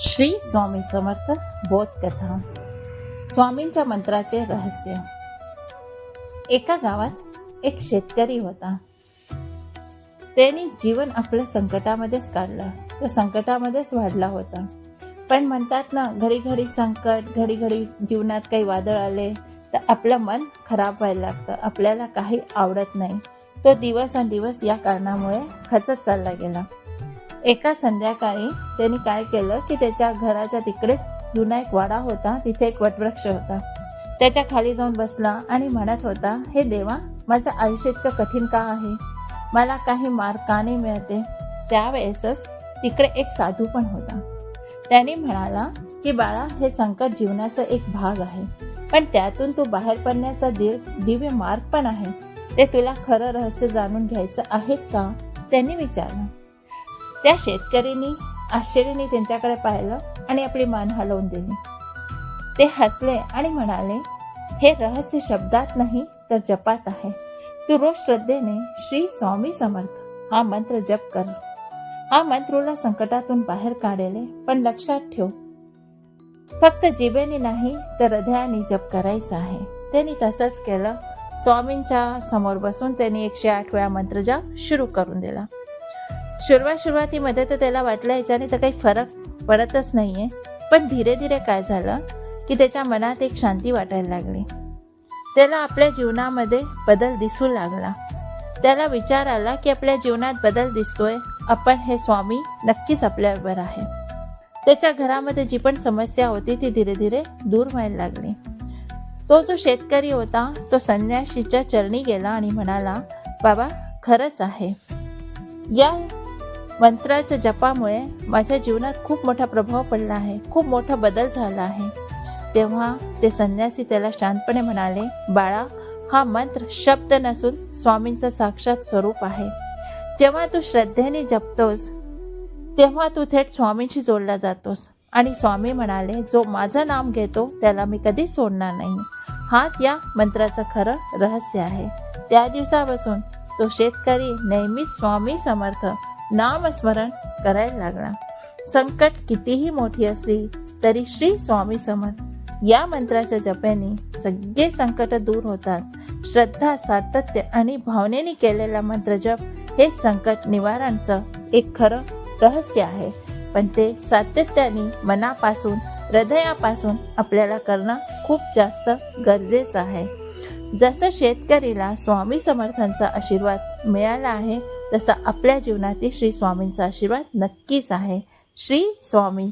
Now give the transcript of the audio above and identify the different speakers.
Speaker 1: श्री स्वामी समर्थ बोधकथा. स्वामींच्या मंत्राचे रहस्य. एका गावात एक शेतकरी होता. त्यांनी जीवन आपलं संकटामध्येच काढलं. तो संकटामध्येच वाढला होता. पण म्हणतात ना, घडी घडी संकट, घडी घडी जीवनात काही वादळ आले तर आपलं मन खराब व्हायला लागतं. आपल्याला काही आवडत नाही. तो दिवस या कारणामुळे खचत चालला गेला. एका संध्याकाळी त्यांनी काय केलं की त्याच्या घराच्या तिकडेच जुना एक वाडा होता. तिथे एक वटवृक्ष होता. त्याच्या खाली जाऊन बसला आणि म्हणत होता, हे देवा, माझं आयुष्य इतकं कठीण का आहे? मला काही मार्ग का नाही मिळते? त्यावेळेसच तिकडे एक साधू पण होता. त्याने म्हणाला की बाळा, हे संकट जीवनाचा एक भाग आहे, पण त्यातून तू बाहेर पडण्याचा दिव्य मार्ग पण आहे. ते तुला खरं रहस्य जाणून घ्यायचं आहे का? त्यांनी विचारलं. त्या शेतकरीने आश्चर्याने त्यांच्याकडे पाहिलं आणि आपली मान हलवून दिली. ते हसले आणि म्हणाले, हे रहस्य शब्दात नाही तर जपात आहे. तू रोज श्रद्धेने श्री स्वामी समर्थ हा मंत्र जप कर. हा मंत्र तुला संकटातून बाहेर काढेल. पण लक्षात ठेव, फक्त जिभेने नाही तर हृदयाने जप करायचा आहे. त्यांनी तसंच केलं. स्वामींच्या समोर बसून त्यांनी 108 वेळा मंत्र जप सुरू करून दिला. सुरुवातीमध्ये तर त्याला वाटलं याच्याने तर काही फरक पडतच नाहीये. पण धीरे धीरे काय झालं की त्याच्या मनात एक शांती वाटायला लागली. त्याला आपल्या जीवनामध्ये बदल दिसू लागला. त्याला विचार आला की आपल्या जीवनात बदल दिसतोय, आपण हे स्वामी नक्कीच आपल्याबरोबर आहे. त्याच्या घरामध्ये जी पण समस्या होती ती धीरे धीरे दूर व्हायला लागली. तो जो शेतकरी होता तो संन्याशीच्या चरणी गेला आणि म्हणाला, बाबा, खरंच आहे, या मंत्राच्या जपामुळे माझ्या जीवनात खूप मोठा प्रभाव पडला आहे, खूप मोठा बदल झाला आहे. तेव्हा ते संन्यासी त्याला शांतपणे म्हणाले, बाळा, हा मंत्र शब्द नसून स्वामींचं साक्षात स्वरूप आहे. जेव्हा तू श्रद्धेने जपतोस तेव्हा तू थेट स्वामींशी जोडला जातोस. आणि स्वामी म्हणाले, जो माझं नाम घेतो त्याला मी कधीच सोडणार नाही. हाच या मंत्राचं खरं रहस्य आहे. त्या दिवसापासून तो शेतकरी नेहमीच स्वामी समर्थ नामस्मरण करायला लागला. संकट कितीही मोठी असली तरी श्री स्वामी समर्थ या मंत्राच्या जपाने सगळे संकट दूर होतात. श्रद्धा, सातत्य आणि भावनेने केलेला मंत्र जप हे संकट निवारणाचं एक खरं रहस्य आहे. पण ते सातत्याने, मनापासून, हृदयापासून आपल्याला करणं खूप जास्त गरजेचं आहे. जसं शेतकरीला स्वामी समर्थांचा आशीर्वाद मिळाला आहे, तसा आपल्या जीवनातील श्री स्वामींचा आशीर्वाद नक्कीच आहे. श्री स्वामी